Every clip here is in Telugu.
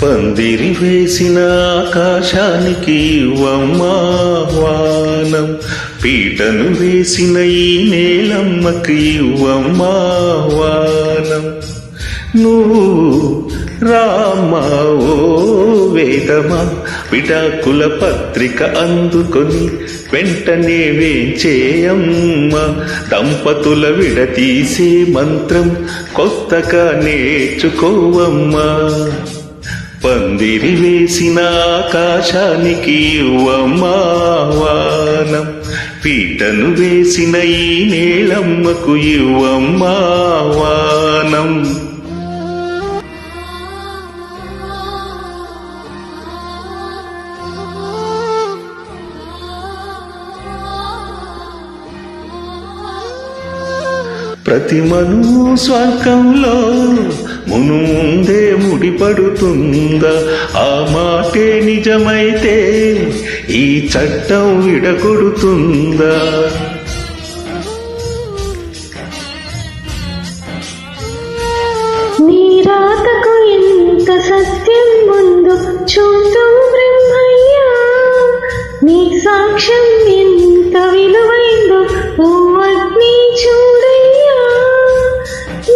పందిరి వేసిన ఆకాశానికి ఇవ్వమ్మా వానం, పీటను వేసిన ఈ నేలమ్మకి ఇవ్వమ్మా వానం. నువ్వు రామ్మా ఓ వేదమా, విడాకుల పత్రిక అందుకొని వెంటనే వేంచేయమ్మా, దంపతుల విడతీసే మంత్రం కొత్తగా నేర్చుకోవమ్మా. పందిరి వేసిన ఆకాశానికి ఇవ్వమ్మా వానం, పీటను వేసిన ఈ నేలమ్మకు ఇవ్వమ్మా వానం. ప్రతి మనువు స్వర్గంలో ముందే ముడిపడుతుందా, ఆ మాటే నిజమైతే ఈ చట్టం విడగొడుతుందా. నీ రాతకు ఎంత సత్యం ముందు చూస్తూ బ్రహ్మయ్యా, నీ సాక్ష్యం ఎంత విలువైందో ఓ అగ్ని చూడయ్యా.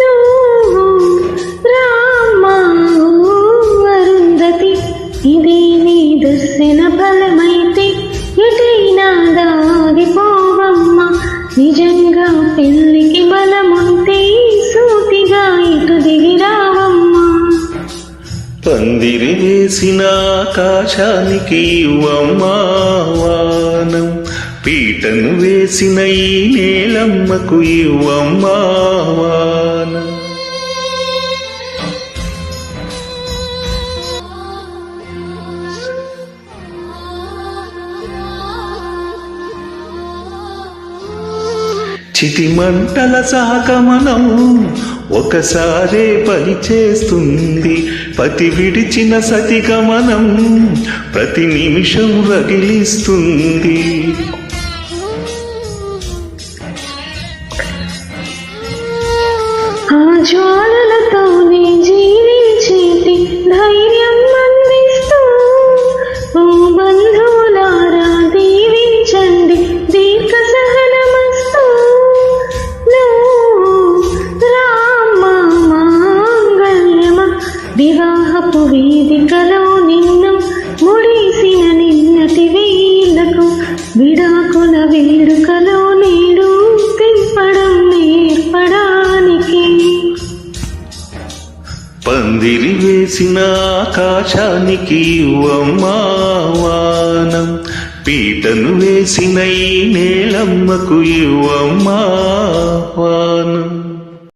నువ్వు రామ్మా అరుంధతి, ఇది నీ దుస్సెన ఫలమైతే ఎటైనా దాగిపోవమ్మా. నిజంగా పెళ్లికి బలముంటే సూటిగా ఇటు దిగిరావమ్మా. పందిరి వేసిన ఆకాశానికి ఇవ్వమ్మా వానం, పీటను వేసిన ఈ నేలమ్మకు ఇవ్వమ్మా వానం. చితి మంటల సహగమనం ఒకసారే పని చేస్తుంది, పతి విడిచిన సతిగమనం ప్రతి నిమిషం రగిలిస్తుంది. ఆ జ్వాలలతోనే జీవించేటి ధైర్యం అందిస్తూ ఓ బంధువులారా దీవించండి దీర్ఘ సహనమస్తు. నువ్వు రామ్మా మాంగళ్యమా, వివాహపు వేదికలో నిన్ను ముడిసిన నిన్నటి వేళ్లకు విడాకుల వేడుకలో నేడు తెంపడం నేర్పడానికి. పందిరి వేసిన ఆకాశానికి ఇవ్వమ్మా వానం, పీటను వేసిన ఈ నేలమ్మకు ఇవ్వమ్మా వానం.